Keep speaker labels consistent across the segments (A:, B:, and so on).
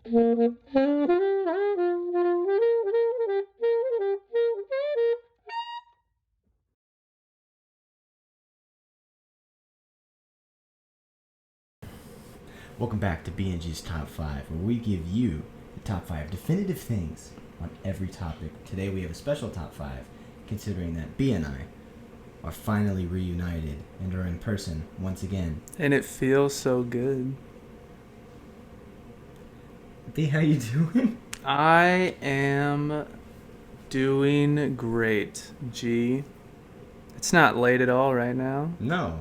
A: Welcome back to B&G's Top 5, where we give you the top 5 definitive things on every topic. Today we have a special top 5, considering that B and I are finally reunited and are in person once again.
B: And it feels so good.
A: B, how you doing?
B: I am doing great, G. It's not late at all right now.
A: No.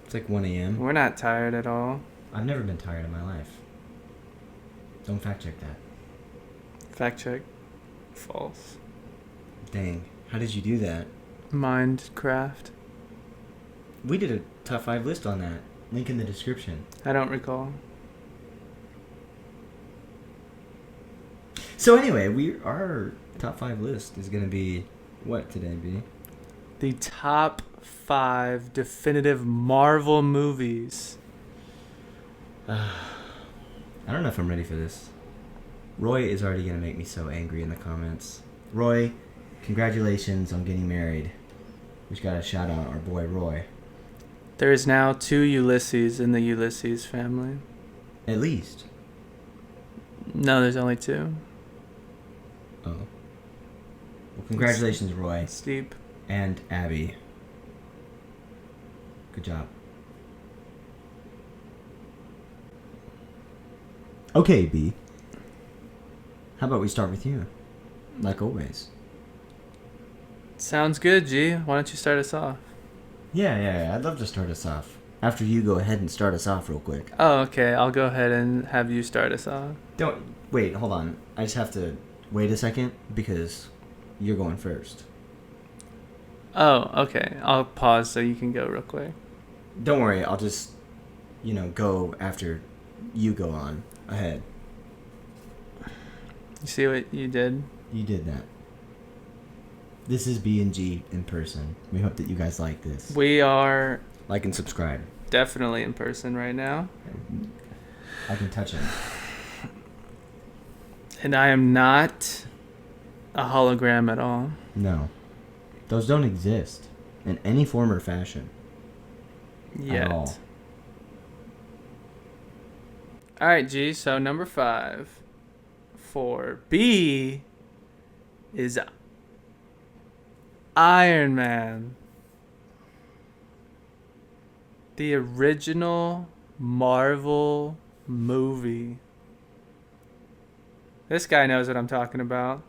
A: It's like 1 a.m.
B: We're not tired at all.
A: I've never been tired in my life. Don't fact check that.
B: Fact check. False.
A: Dang. How did you do that?
B: Minecraft.
A: We did a top 5 list on that. Link in the description.
B: I don't recall.
A: So anyway, our top 5 list is going to be what today, B?
B: The top 5 definitive Marvel movies.
A: I don't know if I'm ready for this. Roy is already going to make me so angry in the comments. Roy, congratulations on getting married. We just got to shout out our boy Roy.
B: There is now 2 Ulysses in the Ulysses family.
A: At least.
B: No, there's only 2.
A: Oh. Well, congratulations, Roy.
B: Steep.
A: And Abby. Good job. Okay, B. How about we start with you? Like always.
B: Sounds good, G. Why don't you start us off?
A: Yeah. I'd love to start us off. After you go ahead and start us off real quick.
B: Oh, okay. I'll go ahead and have you start us off.
A: Wait, hold on. I just have to wait a second because you're going first.
B: Oh, okay. I'll pause so you can go real quick.
A: Don't worry, I'll just, go after you go on ahead.
B: You see what you did?
A: You did that. This is B&G in person. We hope that you guys like this.
B: We are
A: Like and subscribe.
B: definitely in person right now.
A: I can touch it.
B: And I am not a hologram at all.
A: No. Those don't exist in any form or fashion.
B: Yet.
A: At all.
B: Alright, G. So number 5 for B is Iron Man. The original Marvel movie. This guy knows what I'm talking about.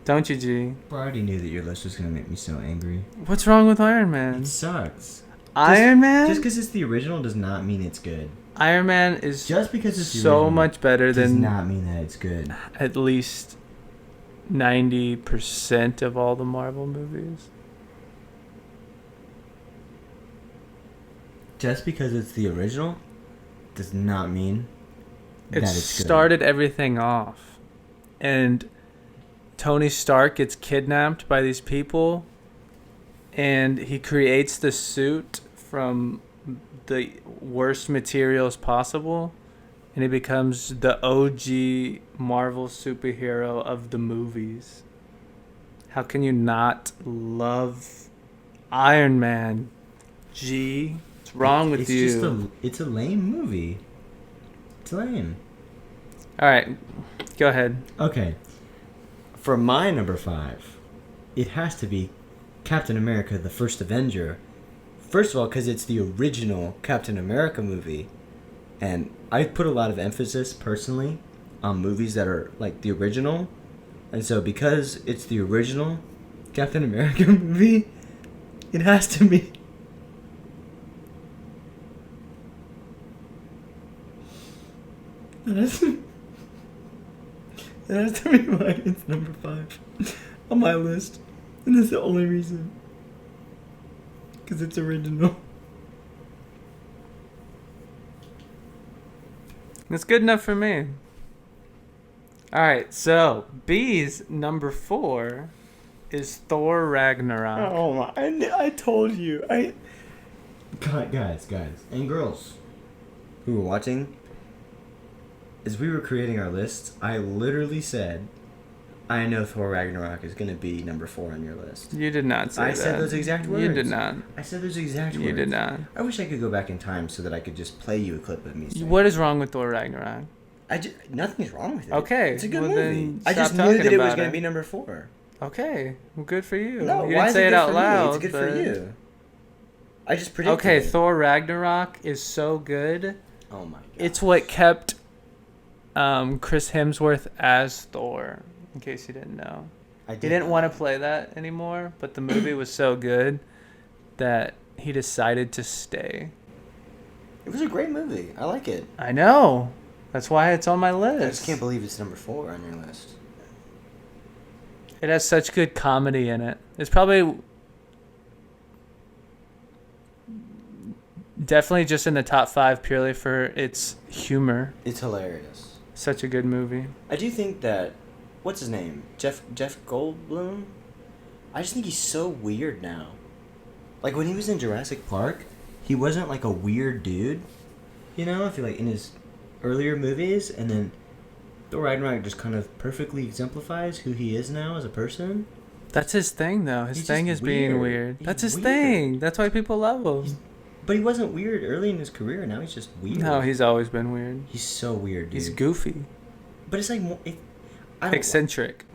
B: Don't you, G?
A: I already knew that your list was going to make me so angry.
B: What's wrong with Iron Man?
A: It sucks.
B: Iron Man?
A: Just because it's the original does not mean it's good.
B: Iron Man is
A: Just because it's the
B: so
A: original
B: much better
A: does
B: than
A: not mean that it's good.
B: at least 90% of all the Marvel movies.
A: Just because it's the original does not mean
B: It
A: that it's good.
B: started everything off. And Tony Stark gets kidnapped by these people, and he creates the suit from the worst materials possible, and he becomes the OG Marvel superhero of the movies. How can you not love Iron Man? G, what's wrong with you?
A: It's a lame movie. It's lame.
B: All right, go ahead.
A: Okay. For my number 5, it has to be Captain America: The First Avenger. First of all, because it's the original Captain America movie, and I put a lot of emphasis personally on movies that are like the original, and so because it's the original Captain America movie, it has to be. That has to be why it's number 5 on my list. And that's the only reason. Because it's original.
B: That's good enough for me. Alright, so B's number 4 is Thor Ragnarok.
A: Oh my, I told you. Guys, and girls who are watching, as we were creating our lists, I literally said, I know Thor Ragnarok is going to be number 4 on your list.
B: You did not say
A: I
B: that.
A: said those exact words.
B: You did not.
A: I said those exact words.
B: You did not.
A: I wish I could go back in time so that I could just play you a clip of me saying
B: What is wrong with Thor Ragnarok?
A: nothing's wrong with it.
B: Okay.
A: It's a good
B: well,
A: movie.
B: then
A: I just
B: stop
A: knew that
B: talking
A: it was
B: about
A: going to be number 4.
B: Okay. Well, good for you.
A: No,
B: you
A: why
B: didn't
A: is
B: say
A: it
B: it
A: good
B: out
A: for
B: loud.
A: me? It's good for
B: but-
A: you. I just predicted
B: Okay,
A: it.
B: Thor Ragnarok is so good.
A: Oh my god.
B: It's what kept Chris Hemsworth as Thor, in case you didn't know. He didn't want to play that anymore, but the movie was so good that he decided to stay.
A: It was a great movie. I like it.
B: I know. That's why it's on my
A: I
B: list.
A: just can't believe it's number 4 on your list.
B: It has such good comedy in it. It's probably definitely just in the top 5 purely for its humor.
A: It's hilarious.
B: Such a good movie.
A: I do think that, what's his name? Jeff Goldblum? I just think he's so weird now. Like when he was in Jurassic Park, he wasn't like a weird dude. You know, I feel like in his earlier movies, and then Thor Ragnarok just kind of perfectly exemplifies who he is now as a person.
B: That's his thing, though. His
A: He's
B: thing
A: just
B: is being
A: weird.
B: weird.
A: He's
B: That's his
A: weird.
B: thing. That's why people love him.
A: But he wasn't weird early in his career. Now he's just weird.
B: No, he's always been weird.
A: He's so weird, dude.
B: He's goofy.
A: But it's like more. I don't,
B: Eccentric.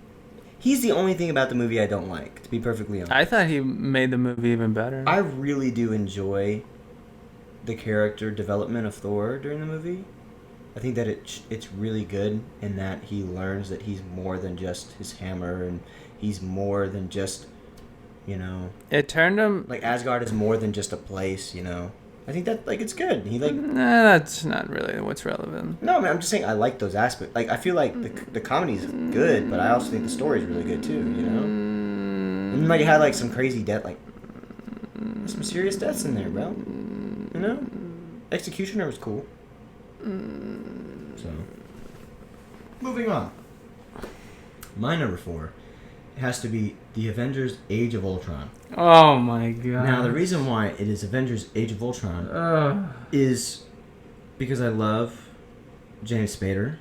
A: he's the only thing about the movie I don't like, to be perfectly honest.
B: I thought he made the movie even better.
A: I really do enjoy the character development of Thor during the movie. I think that it's really good in that he learns that he's more than just his hammer, and he's more than just, you know,
B: It turned him...
A: like Asgard is more than just a place, you know. I think that like it's good. He like
B: Nah, that's not really what's relevant.
A: no, man. I'm just saying I like those aspects. Like I feel like the comedy's good, but I also think the story's really good too. You know, and like it had like some crazy death, like some serious deaths in there, bro. You know, Executioner was cool. So, moving on. My number 4 has to be The Avengers Age of Ultron.
B: Oh my god.
A: Now, the reason why it is Avengers Age of Ultron is because I love James Spader,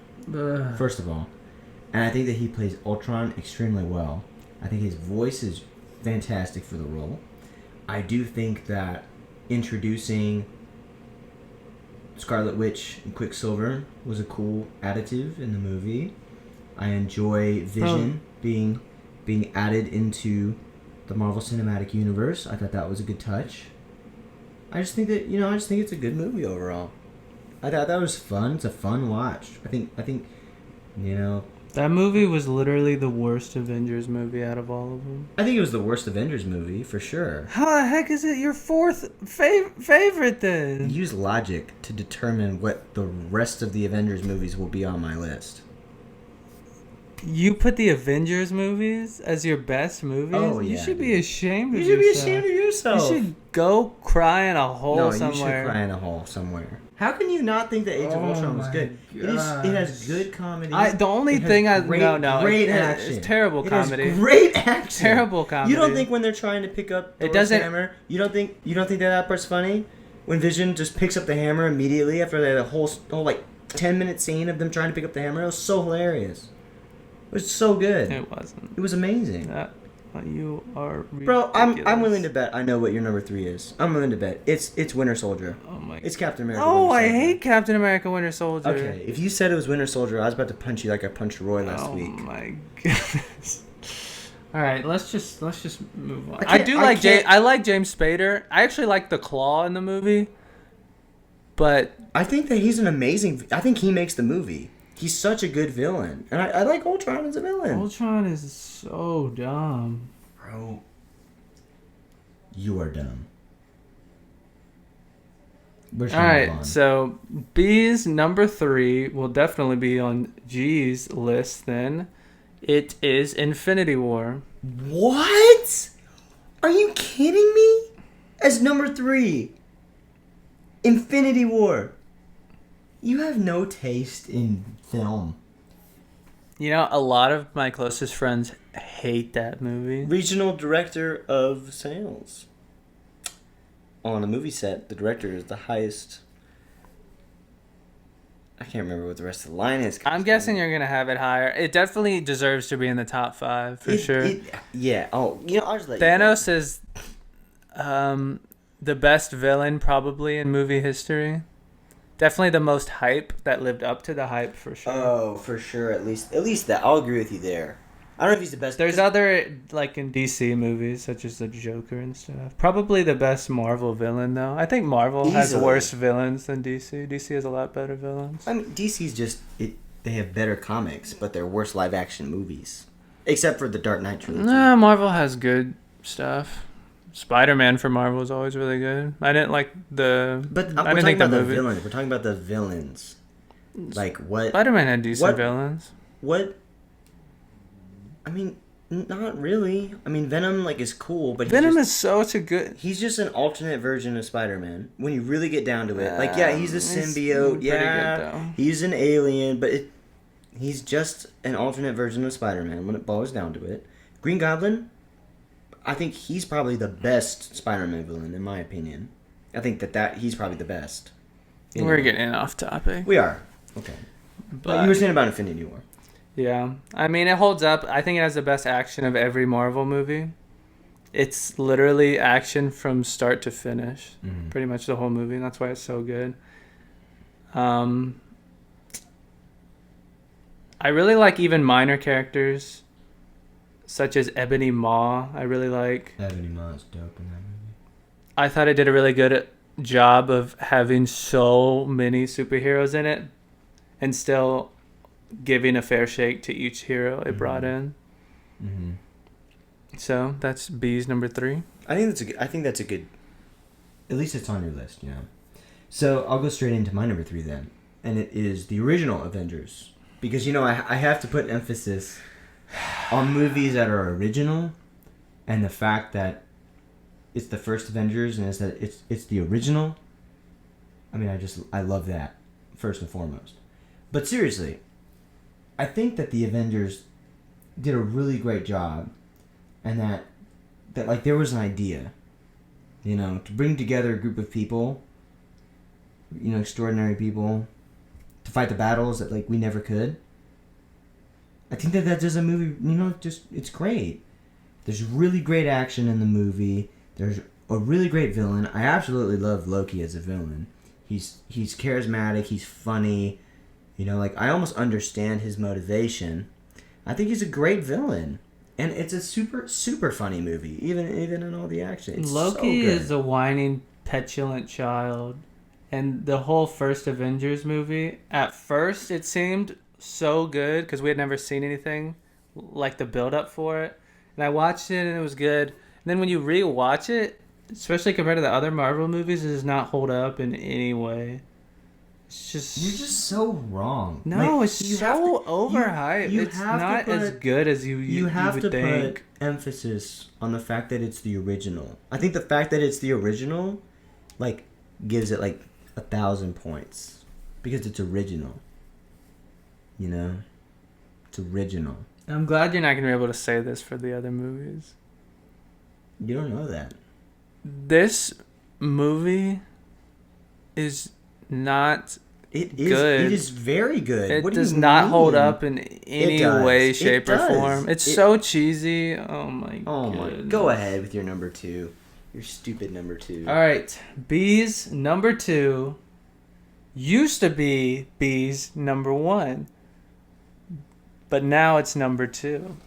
A: first of all. And I think that he plays Ultron extremely well. I think his voice is fantastic for the role. I do think that introducing Scarlet Witch and Quicksilver was a cool additive in the movie. I enjoy Vision being added into the Marvel Cinematic Universe. I thought that was a good touch. I just think that, I just think it's a good movie overall. I thought that was fun. It's a fun watch. I think,
B: That movie was literally the worst Avengers movie out of all of them.
A: I think it was the worst Avengers movie for sure.
B: How the heck is it your 4th favorite then?
A: Use logic to determine what the rest of the Avengers movies will be on my list.
B: You put the Avengers movies as your best movies?
A: Oh,
B: You
A: yeah,
B: should be ashamed of
A: You should be
B: yourself.
A: ashamed of yourself.
B: You should go cry in a hole
A: No,
B: somewhere.
A: you should cry in a hole somewhere. How can you not think that Age of Ultron was good? It has good comedy.
B: The only
A: It has
B: thing
A: great action.
B: It's terrible comedy.
A: It has great action.
B: Terrible comedy.
A: You don't think when they're trying to pick up Thor's hammer, you don't think that part's funny? When Vision just picks up the hammer immediately after they had a whole like 10-minute scene of them trying to pick up the hammer, it was so hilarious. It was so good.
B: It wasn't.
A: It was amazing.
B: You are ridiculous.
A: Bro, I'm willing to bet I know what your number 3 is. I'm willing to bet. It's Winter Soldier.
B: Oh my.
A: It's Captain America.
B: Oh,
A: Winter
B: I
A: Soldier.
B: hate Captain America: Winter Soldier.
A: Okay, if you said it was Winter Soldier, I was about to punch you like I punched Roy last week.
B: Oh my goodness. All right, let's just move on.
A: I
B: like James Spader. I actually like the Claw in the movie, but
A: I think that he's an amazing. I think he makes the movie. He's such a good villain, and I like Ultron as a villain.
B: Ultron is so dumb.
A: Bro, you are dumb.
B: All right, so B's number 3 will definitely be on G's list. Then it is Infinity War.
A: What? Are you kidding me? As number 3, Infinity War. You have no taste in film.
B: You know, a lot of my closest friends hate that movie.
A: Regional director of sales. On a movie set, the director is the highest I can't remember what the rest of the line is.
B: I'm guessing you're gonna have it higher. It definitely deserves to be in the top 5 for sure.
A: Yeah. Oh, I'll just let
B: Thanos is the best villain probably in movie history. Definitely the most hype that lived up to the hype for sure.
A: Oh, for sure. At least that. I'll agree with you there. I don't know if he's the best.
B: There's other, like in DC movies, such as the Joker and stuff. Probably the best Marvel villain, though. I think Marvel has
A: Easily.
B: worse villains than DC. DC has a lot better villains.
A: I mean, DC's just they have better comics, but they're worse live action movies, except for the Dark Knight trilogy.
B: Nah, Marvel has good stuff. Spider-Man for Marvel is always really good. I didn't like the.
A: But
B: I
A: we're
B: didn't
A: talking
B: think the
A: about the
B: movie.
A: villains. We're talking about the villains. Like what?
B: Spider-Man had decent
A: what-
B: villains.
A: What? I mean, not really. I mean, Venom is cool, but
B: Venom is such a good.
A: he's just an alternate version of Spider-Man. When you really get down to it, he's a
B: He's
A: symbiote.
B: pretty
A: Yeah,
B: good, though.
A: he's an alien, but he's just an alternate version of Spider-Man when it boils down to it. Green Goblin, I think he's probably the best Spider-Man villain in my opinion. I think that he's probably the best.
B: We're getting off topic.
A: We are. Okay. But you were saying about Infinity War.
B: Yeah. I mean, it holds up. I think it has the best action of every Marvel movie. It's literally action from start to finish.
A: Mm-hmm.
B: Pretty much the whole movie, and that's why it's so good. I really like even minor characters, such as Ebony Maw. I really like.
A: Ebony Maw's dope in that movie.
B: I thought it did a really good job of having so many superheroes in it and still giving a fair shake to each hero it brought in.
A: Mm-hmm.
B: So that's B's number 3.
A: I think that's a good. At least it's on your list, So I'll go straight into my number 3 then, and it is the original Avengers, because I have to put emphasis on movies that are original, and the fact that it's the first Avengers and it's the original. I mean, I love that first and foremost. But seriously, I think that the Avengers did a really great job, and that there was an idea, to bring together a group of people, extraordinary people, to fight the battles that we never could. I think that does a movie, it's great. There's really great action in the movie. There's a really great villain. I absolutely love Loki as a villain. He's charismatic. He's funny. I almost understand his motivation. I think he's a great villain, and it's a super super funny movie. Even in all the action, it's
B: Loki
A: so good.
B: is a whining, petulant child, and the whole first Avengers movie. At first, it seemed so good because we had never seen anything like the build up for it, and I watched it and it was good. And then when you rewatch it, especially compared to the other Marvel movies, it does not hold up in any way. It's just
A: You're just so wrong.
B: no, it's
A: you
B: so
A: have to-
B: overhyped.
A: you
B: It's
A: have to
B: not as
A: put-
B: good as you
A: You have
B: would
A: to
B: think.
A: put emphasis on the fact that it's the original. I think the fact that it's the original, gives it 1,000 points because it's original. It's original.
B: I'm glad you're not gonna be able to say this for the other movies.
A: You don't know that.
B: This movie is not
A: It is.
B: good.
A: It is very good.
B: It
A: What do
B: does
A: you
B: not hold
A: mean?
B: up in any
A: does.
B: way,
A: It
B: shape, or
A: does.
B: form. It's so cheesy. Oh my god.
A: Go ahead with your number 2. Your stupid number 2.
B: All right. B's number 2 used to be B's number 1. But now it's number 2.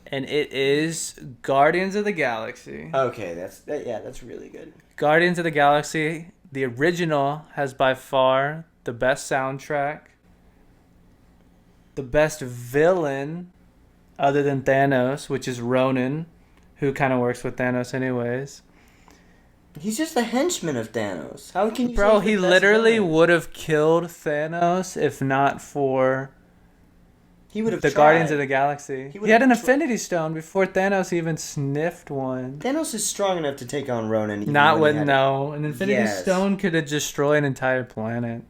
B: And it is Guardians of the Galaxy.
A: Okay, that's really good.
B: Guardians of the Galaxy, the original, has by far the best soundtrack, the best villain, other than Thanos, which is Ronan, who kind of works with Thanos anyways.
A: He's just a henchman of Thanos. How can you?
B: Bro,
A: say he's
B: he
A: the best
B: literally
A: villain?
B: would have killed Thanos if not for
A: He would have
B: the
A: tried.
B: Guardians of the Galaxy.
A: He
B: He had an
A: would've
B: Infinity Stone before Thanos even sniffed one.
A: Thanos is strong enough to take on Ronan. Even
B: Not
A: when he
B: with
A: had
B: no. An Infinity
A: Yes.
B: Stone could have destroyed an entire planet.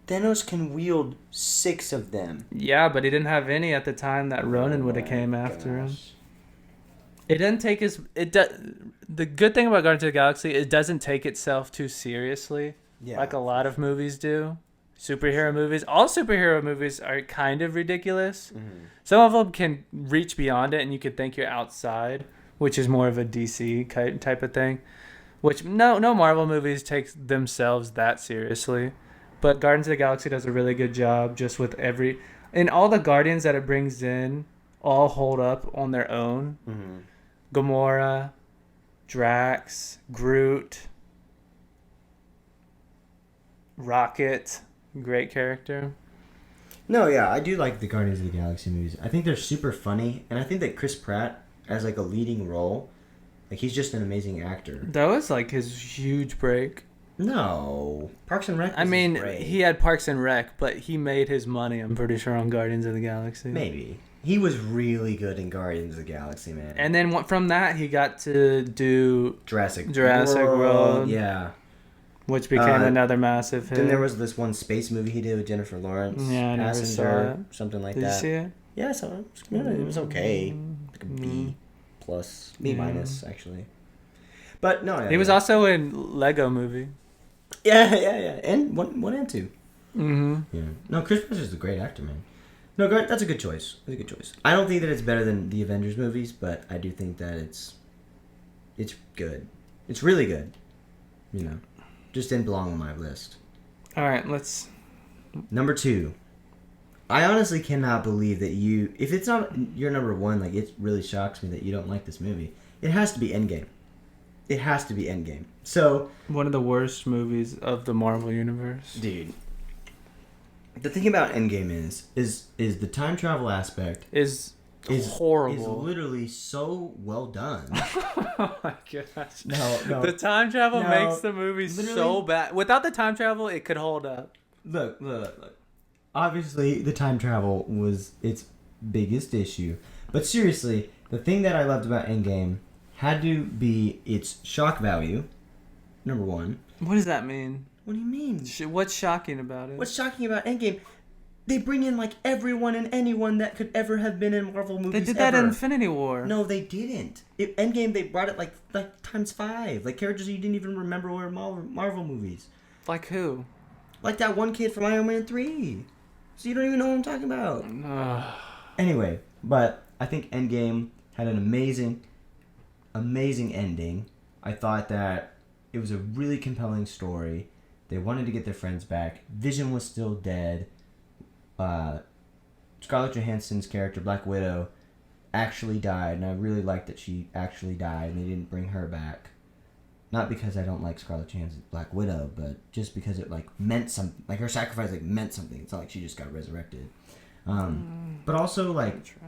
A: Thanos can wield 6 of them.
B: Yeah, but he didn't have any at the time that Ronan would have came after him. It doesn't take his. The good thing about Guardians of the Galaxy, it doesn't take itself too seriously,
A: Yeah.
B: like a lot of movies do. superhero movies. All superhero movies are kind of ridiculous.
A: Mm-hmm.
B: Some of them can reach beyond it, and you could think you're outside, which is more of a DC type of thing. Which no Marvel movies take themselves that seriously, but Guardians of the Galaxy does a really good job just with and all the Guardians that it brings in all hold up on their own.
A: Mm-hmm.
B: Gamora, Drax, Groot, Rocket, great character.
A: No, yeah, I do like the Guardians of the Galaxy movies. I think they're super funny, and I think that Chris Pratt as like a leading role, like he's just an amazing actor.
B: That was like his huge break.
A: No, Parks and Rec.
B: I mean,
A: great.
B: he had Parks and Rec, but he made his money, I'm pretty sure, on Guardians of the Galaxy.
A: Maybe he was really good in Guardians of the Galaxy, man.
B: And then from that, he got to do
A: Jurassic
B: World.
A: Yeah.
B: Which became another massive hit.
A: Then there was this one space movie he did with Jennifer Lawrence.
B: Yeah, I never saw it.
A: Something like
B: Did
A: that.
B: you see it?
A: Yeah, I saw it. It was okay. Like a B plus, B minus actually. But no, yeah,
B: he was also in Lego Movie.
A: Yeah, and one and two.
B: Mm-hmm.
A: Yeah. No, Chris Pratt is a great actor, man. No, that's a good choice. That's a good choice. I don't think that it's better than the Avengers movies, but I do think that it's good. It's really good. You know, just didn't belong on my list.
B: All right, let's.
A: Number 2. I honestly cannot believe that if it's not your number 1, like it really shocks me that you don't like this movie. It has to be Endgame. It has to be Endgame. So
B: One of the worst movies of the Marvel universe.
A: dude, the thing about Endgame is the time travel aspect
B: is horrible.
A: Is literally so well done.
B: Oh my gosh.
A: No.
B: The time travel makes the movie so bad. Without the time travel, it could hold up.
A: Look. Obviously, the time travel was its biggest issue. But seriously, the thing that I loved about Endgame had to be its shock value, number 1.
B: What does that mean?
A: What do you mean?
B: What's shocking about it?
A: What's shocking about Endgame? They bring in like everyone and anyone that could ever have been in Marvel movies.
B: They did that in Infinity War.
A: No, they didn't. Endgame, they brought it like times 5. Like characters you didn't even remember were in Marvel movies.
B: Like who?
A: Like that one kid from Iron Man 3. So you don't even know what I'm talking about. Anyway, but I think Endgame had an amazing ending. I thought that it was a really compelling story. They wanted to get their friends back. Vision was still dead. Scarlett Johansson's character, Black Widow, actually died, and I really liked that she actually died, and they didn't bring her back. Not because I don't like Scarlett Johansson's Black Widow, but just because it meant something. Like her sacrifice meant something. It's not like she just got resurrected. But also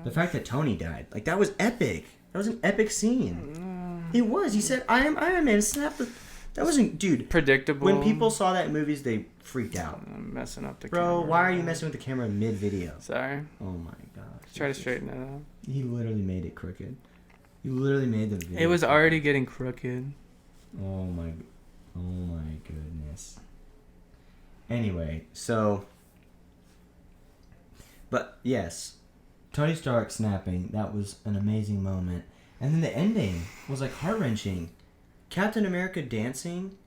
A: the fact that Tony died, that was epic. That was an epic scene. He was. He said, "I am Iron Man." Snap the. That wasn't, dude.
B: Predictable.
A: When people saw that in movies, they freaked out.
B: I'm messing up the
A: camera.
B: camera.
A: Bro, why are you messing with the camera mid-video?
B: Sorry.
A: Oh my gosh.
B: Try to straighten it out.
A: He literally made it crooked. He literally made the video.
B: It was already getting crooked.
A: Oh my goodness. Anyway, so. But yes, Tony Stark snapping, that was an amazing moment. And then the ending was heart-wrenching. Captain America dancing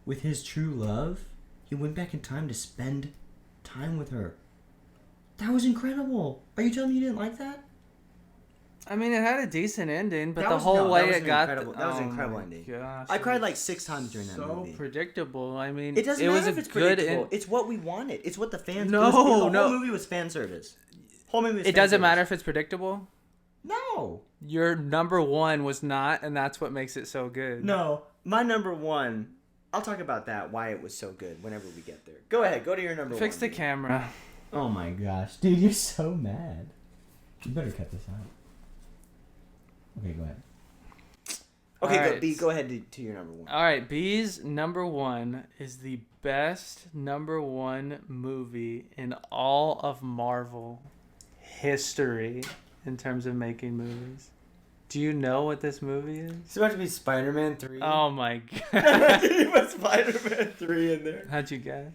A: with his true love. He went back in time to spend time with her. That was incredible. Are you telling me you didn't like that?
B: I mean, it had a decent ending, but
A: That
B: the
A: was-
B: whole
A: no,
B: way
A: that was
B: it
A: an
B: got...
A: incredible- that was an incredible
B: my
A: ending.
B: Gosh,
A: I cried
B: was
A: 6 times during that movie.
B: So predictable. I mean,
A: It doesn't
B: it was
A: matter if it's
B: good
A: predictable. It's what we wanted. It's what the fans...
B: No,
A: the whole
B: no.
A: movie was fan service. Whole movie was
B: It
A: fan
B: doesn't
A: service.
B: matter if it's predictable.
A: No.
B: Your number 1 was not, and that's what makes it so good.
A: No. My number 1... I'll talk about that, why it was so good, whenever we get there. Go ahead. Go to your number 1.
B: Fix the camera.
A: Oh my gosh. Dude, you're so mad. You better cut this out. Okay, go ahead. Okay,
B: Alright.
A: Go ahead to your number 1.
B: All right, B's number 1 is the best number 1 movie in all of Marvel history in terms of making movies. Do you know what this movie is?
A: It's about to be Spider-Man 3.
B: Oh my god.
A: You put Spider-Man 3 in there.
B: How'd you guess?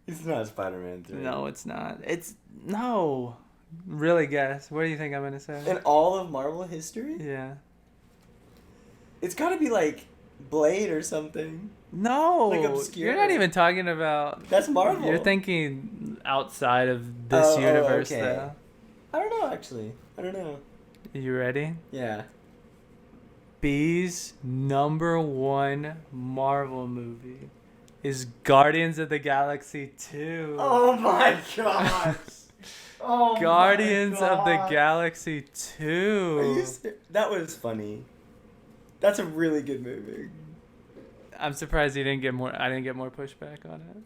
A: It's not Spider-Man 3.
B: No, it's not. No. Really guess. What do you think I'm going to say?
A: In all of Marvel history?
B: Yeah.
A: It's gotta be Blade or something.
B: No,
A: Like obscure.
B: you're not even talking about.
A: That's Marvel.
B: You're thinking outside of this universe,
A: okay.
B: though.
A: I don't know, actually. I don't know.
B: You ready?
A: Yeah.
B: B's #1 Marvel movie is Guardians of the Galaxy 2.
A: Oh my gosh. Oh
B: Guardians
A: my
B: of the
A: God.
B: Galaxy
A: Are you
B: 2.
A: that was funny. That's a really good movie.
B: I'm surprised I didn't get more pushback on it.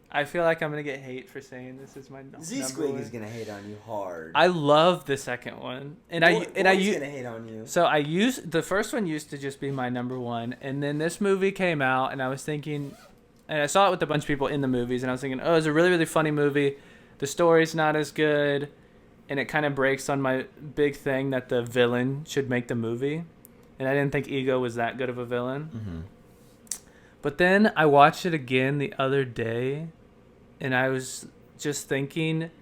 B: I feel like I'm gonna get hate for saying this is my
A: Z
B: number
A: Squig
B: one.
A: is gonna hate on you hard.
B: I love the second one, and
A: Boy's gonna hate on you.
B: So I used the first one used to just be my number one, and then this movie came out, and I was thinking, and I saw it with a bunch of people in the movies, and I was thinking, oh, it's a really, really funny movie. The story's not as good, and it kind of breaks on my big thing that the villain should make the movie, and I didn't think Ego was that good of a villain.
A: Mm-hmm.
B: But then I watched it again the other day, and I was just thinking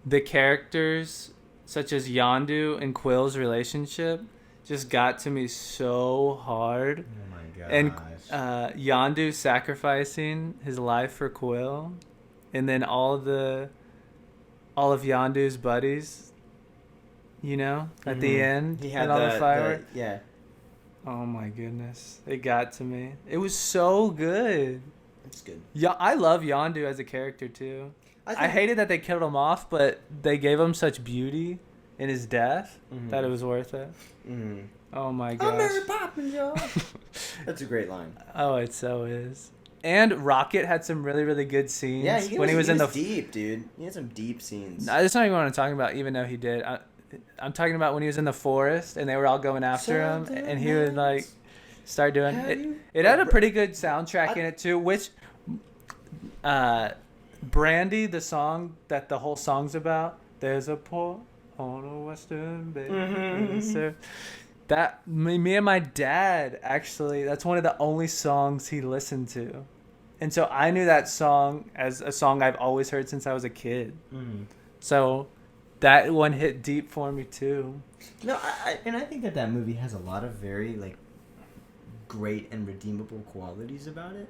B: the characters, such as Yondu and Quill's relationship, just got to me so hard.
A: Oh my gosh.
B: And Yondu sacrificing his life for Quill, and then all of Yondu's buddies, at the end,
A: he had
B: and all the fireworks.
A: Yeah.
B: Oh my goodness, it got to me. It was so good.
A: It's good.
B: Yeah, I love Yondu as a character too. I
A: think,
B: hated that they killed him off, but they gave him such beauty in his death that it was worth it.
A: Mm-hmm.
B: Oh my gosh.
A: I'm Mary Poppins, y'all. That's a great line.
B: Oh, it so is. And Rocket had some really, really good scenes.
A: Yeah,
B: he was in the
A: deep, dude. He had some deep scenes.
B: That's not even what I'm talking about, even though he did. I'm talking about when he was in the forest and they were all going after him, and he would like start doing it. It had a pretty good soundtrack in it too, which Brandy, the song that the whole song's about, there's a port on a western bay.
A: Mm-hmm.
B: That me and my dad, actually, that's one of the only songs he listened to. And so I knew that song as a song I've always heard since I was a kid.
A: Mm-hmm.
B: So that one hit deep for me too.
A: No, I think that movie has a lot of very like great and redeemable qualities about it.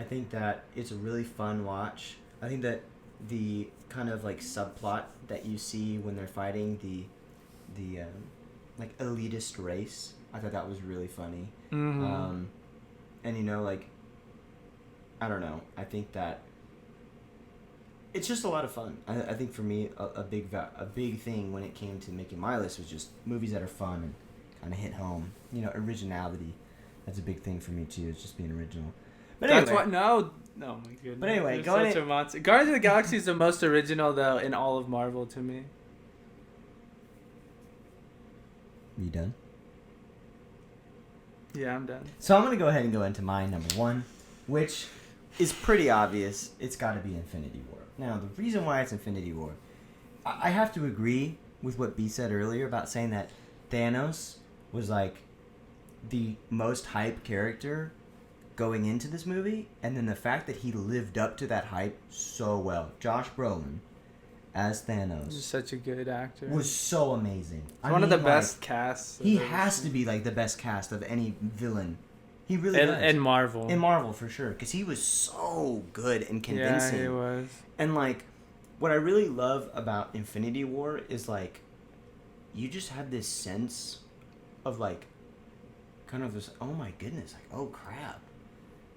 A: I think that it's a really fun watch. I think that the kind of like subplot that you see when they're fighting the like elitist race, I thought that was really funny.
B: Mm-hmm.
A: And like, I don't know. I think that it's just a lot of fun. I think for me, a big thing when it came to making my list was just movies that are fun and kind of hit home. Originality. That's a big thing for me too. It's just being original. But anyway,
B: that's what no, my goodness.
A: But anyway,
B: You're
A: going
B: such a monster. Guardians of the Galaxy is the most original though in all of Marvel to me.
A: You done?
B: Yeah, I'm done.
A: So I'm gonna go ahead and go into my number one, which is pretty obvious. It's got to be Infinity War. Now, the reason why it's Infinity War, I have to agree with what B said earlier about saying that Thanos was like the most hype character going into this movie, and then the fact that he lived up to that hype so well. Josh Brolin as Thanos
B: He's such a good actor.
A: was so amazing.
B: One of the best casts.
A: He has to be like the best cast of any villain. He really does.
B: In Marvel.
A: In Marvel, for sure. Because he was so good and convincing.
B: Yeah, he was.
A: And, like, what I really love about Infinity War is, like, you just have this sense of, like, kind of this, oh my goodness, like, oh crap.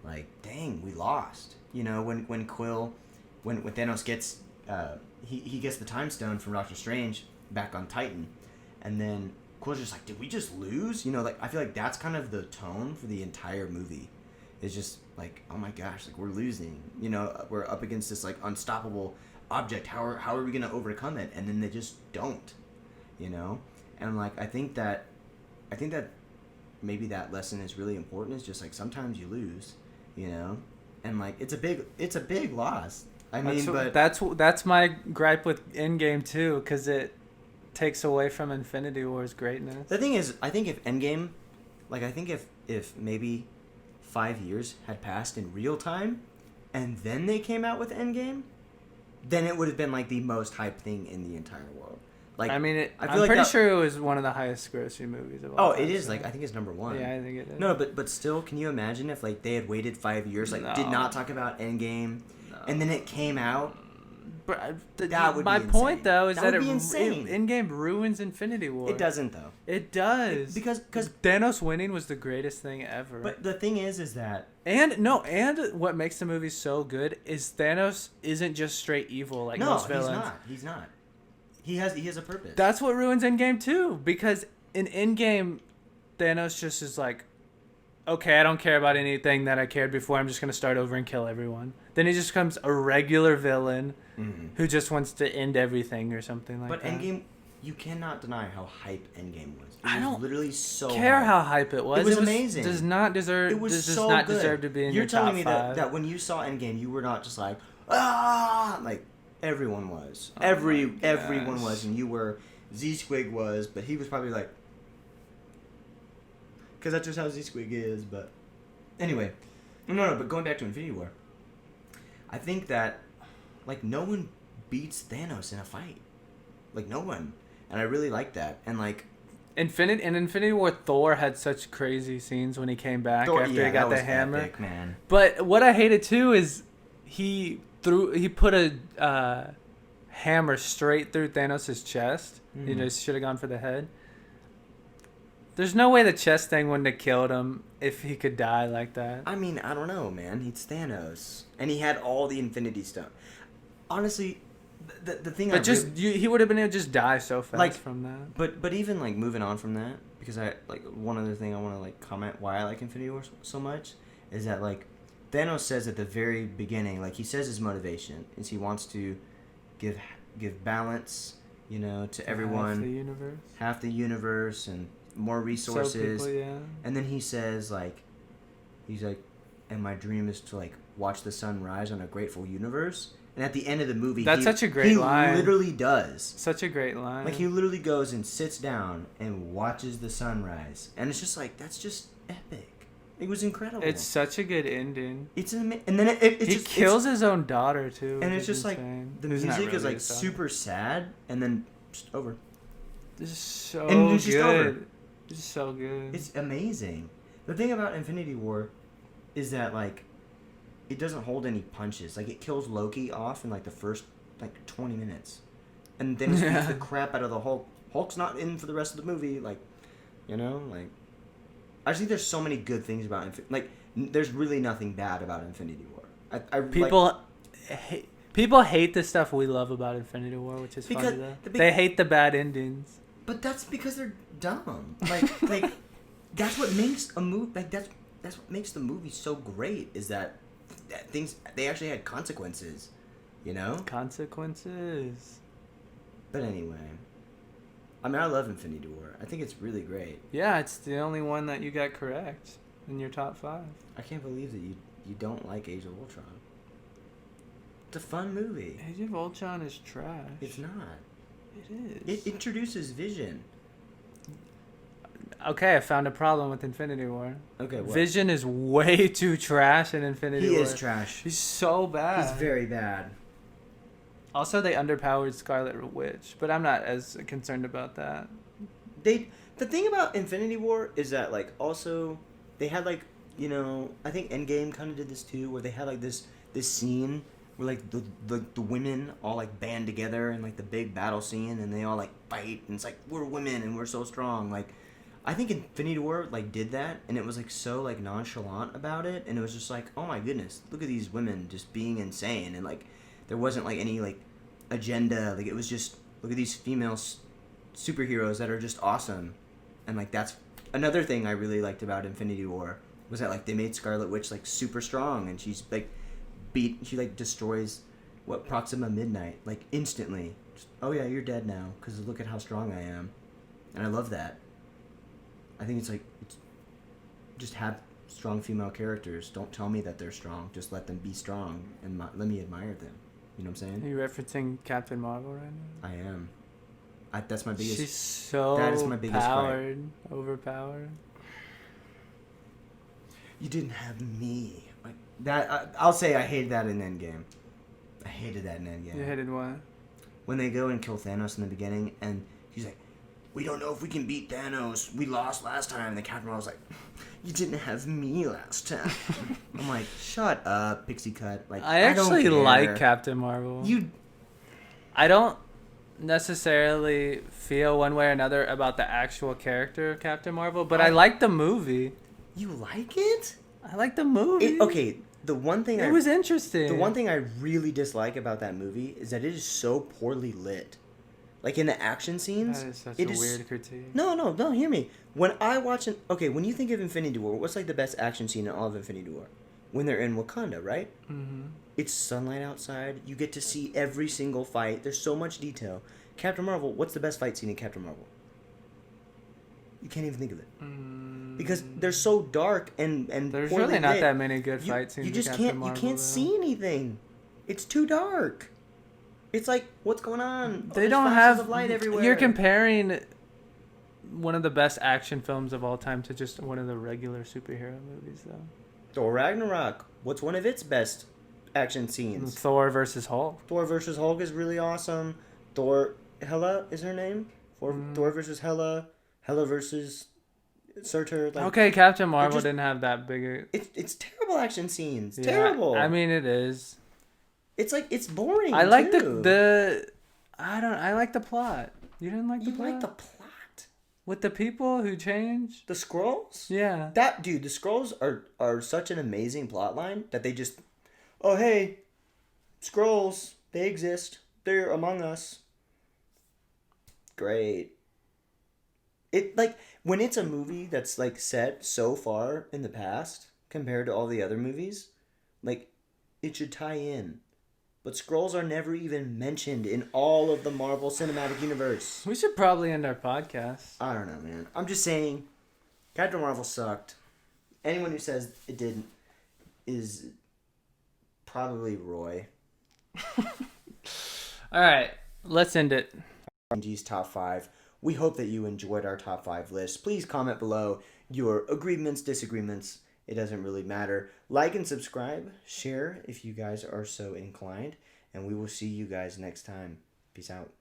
A: Like, dang, we lost. When Thanos gets, he gets the Time Stone from Doctor Strange back on Titan. And then Quill's just like, did we just lose? Like, I feel like that's kind of the tone for the entire movie. It's just like, oh my gosh, like, we're losing. We're up against this, like, unstoppable object. How are we going to overcome it? And then they just don't, And, like, I think that maybe that lesson is really important. It's just, like, sometimes you lose, And, like, it's a big loss.
B: That's my gripe with Endgame, too, because it takes away from Infinity War's greatness.
A: The thing is, I think if Endgame, like, I think if maybe 5 years had passed in real time, and then they came out with Endgame, then it would have been, like, the most hyped thing in the entire world. Like
B: I mean,
A: I feel
B: I'm
A: like
B: pretty
A: that-
B: sure it was one of the highest grossing movies of all
A: Oh,
B: time.
A: it is.
B: so-
A: Like, I think it's number one.
B: Yeah, I think it is.
A: No, but still, can you imagine if like they had waited 5 years, like did
B: No.
A: not talk about Endgame, and then it came out? That would
B: my
A: be
B: point
A: insane.
B: though is
A: That
B: that,
A: would be insane.
B: Endgame ruins Infinity War.
A: It doesn't though.
B: It does
A: Because
B: Thanos winning was the greatest thing ever.
A: but the thing is that
B: and what makes the movie so good is Thanos isn't just straight evil like
A: no,
B: most villains.
A: he's not. He has a purpose.
B: That's what ruins Endgame too, because in Endgame, Thanos just is like, okay, I don't care about anything that I cared before. I'm just gonna start over and kill everyone. Then he just becomes a regular villain who just wants to end everything or something like
A: but
B: that.
A: Endgame, you cannot deny how hype Endgame was. It
B: I
A: was
B: don't
A: literally so
B: care
A: hype.
B: how hype it was.
A: It was amazing.
B: Does not deserve.
A: It was
B: does
A: so
B: not
A: good.
B: deserve to be in
A: You're
B: your
A: telling
B: top
A: me
B: five.
A: that when you saw Endgame, you were not just like like everyone was.
B: Oh my
A: Everyone
B: gosh.
A: was, and you were. Z Squig was, but he was probably like, because that's just how Z Squig is. But anyway, no. But going back to Infinity War, I think that like no one beats Thanos in a fight, like no one, and I really like that. And like
B: Infinity War, Thor had such crazy scenes when he came back
A: Thor-
B: after
A: yeah,
B: he got
A: that
B: the
A: was
B: hammer.
A: epic, man.
B: But what I hated too is he put a hammer straight through Thanos' chest. You know, should have gone for the head. There's no way the chest thing wouldn't have killed him if he could die like that.
A: I mean, I don't know, man. He's Thanos, and he had all the Infinity Stone. Honestly, the thing.
B: But he would have been able to just die so fast
A: Like,
B: from that.
A: But even like moving on from that, because I like one other thing I want to like comment why I like Infinity War so much is that like Thanos says at the very beginning, like he says his motivation is he wants to give balance, you know, to everyone, half the universe and more resources.
B: So people, yeah.
A: And then he says like, he's like, and my dream is to like watch the sun rise on a grateful universe. And at the end of the movie,
B: That's such a great line.
A: He literally does.
B: Such a great line.
A: Like he literally goes and sits down and watches the sunrise, and it's just like that's just epic. It was incredible.
B: It's such a good ending.
A: It's and then it
B: He
A: just
B: kills his own daughter too,
A: and
B: which
A: it's just like
B: insane.
A: the
B: Who's not
A: music is
B: really
A: like
B: his daughter.
A: super sad, and then just over.
B: This is so
A: And it's just over.
B: good. This is so good.
A: It's amazing. The thing about Infinity War is that like it doesn't hold any punches. Like it kills Loki off in like the first like 20 minutes, and then it beats the crap out of the Hulk. Hulk's not in for the rest of the movie. Like, you know, like I just think there's so many good things about there's really nothing bad about Infinity War.
B: People hate the stuff we love about Infinity War, which is
A: Because
B: funny though.
A: the
B: They hate the bad endings.
A: But that's because they're dumb. Like that's what makes a movie that's what makes the movie so great is that things they actually had consequences, you know?
B: Consequences.
A: But anyway, I mean I love Infinity War. I think it's really great.
B: Yeah, it's the only one that you got correct in your top 5.
A: I can't believe that you don't like Age of Ultron. It's a fun movie.
B: Age of Ultron is trash.
A: It's not.
B: It is.
A: It introduces Vision.
B: Okay, I found a problem with Infinity War.
A: Okay, what?
B: Vision is way too trash in Infinity
A: He
B: War.
A: is trash.
B: He's so bad.
A: He's very bad.
B: Also, they underpowered Scarlet Witch, but I'm not as concerned about that.
A: The thing about Infinity War is that like also they had like, you know, I think Endgame kind of did this too, where they had like this scene where like the women all like band together in like the big battle scene, and they all like fight, and it's like we're women and we're so strong. Like I think Infinity War like did that, and it was like so like nonchalant about it, and it was just like, oh my goodness, look at these women just being insane, and like there wasn't like any like agenda, like it was just look at these female superheroes that are just awesome. And like that's another thing I really liked about Infinity War was that like they made Scarlet Witch like super strong, and she's like she like destroys Proxima Midnight like instantly. Just, oh yeah, you're dead now because look at how strong I am, and I love that. I think it's just have strong female characters. Don't tell me that they're strong. Just let them be strong and let me admire them. You know what I'm
B: Are
A: saying?
B: you referencing Captain Marvel right now?
A: I am. That's my biggest.
B: She's so
A: that is my biggest
B: powered, overpowered.
A: You didn't have me. Like that. I'll say I hated that in Endgame. I hated that in Endgame.
B: You hated what?
A: when they go and kill Thanos in the beginning, and he's like, "We don't know if we can beat Thanos. We lost last time." And the Captain Marvel's like, "You didn't have me last time." I'm like, "Shut up, pixie cut." Like,
B: I actually like Captain Marvel. I don't necessarily feel one way or another about the actual character of Captain Marvel, but I like the movie.
A: You like it?
B: I like the movie.
A: Okay, the one thing
B: it was interesting.
A: The one thing I really dislike about that movie is that it is so poorly lit. Like in the action scenes,
B: that is such a weird critique.
A: No, hear me. When I watch when you think of Infinity War, what's like the best action scene in all of Infinity War? When they're in Wakanda, right? Mm-hmm. It's sunlight outside. You get to see every single fight. There's so much detail. Captain Marvel, what's the best fight scene in Captain Marvel? You can't even think of it. Because they're so dark and
B: there's really not that many good fight scenes.
A: You just can't see anything. It's too dark. It's like, what's going on?
B: They don't have light everywhere. You're comparing one of the best action films of all time to just one of the regular superhero movies, though.
A: Thor Ragnarok. What's one of its best action scenes?
B: Thor versus Hulk.
A: Thor versus Hulk is really awesome. Hela is her name? Thor versus Hela. Hela versus Surtur. Like,
B: okay, Captain Marvel didn't have that big a...
A: It's terrible action scenes. Yeah, terrible.
B: I mean, it is.
A: It's like, it's boring.
B: I like I like the plot. You didn't like the plot?
A: You like the plot?
B: With the people who change?
A: The Skrulls?
B: Yeah.
A: The Skrulls are such an amazing plot line that they just, oh, hey, Skrulls, they exist. They're among us. Great. It, like, when it's a movie that's, like, set so far in the past compared to all the other movies, like, it should tie in. But Skrulls are never even mentioned in all of the Marvel Cinematic Universe.
B: We should probably end our podcast.
A: I don't know, man. I'm just saying, Captain Marvel sucked. Anyone who says it didn't is probably Roy.
B: All right, let's end it.
A: B&G's top 5. We hope that you enjoyed our top 5 list. Please comment below your agreements, disagreements. It doesn't really matter. Like and subscribe. Share if you guys are so inclined. And we will see you guys next time. Peace out.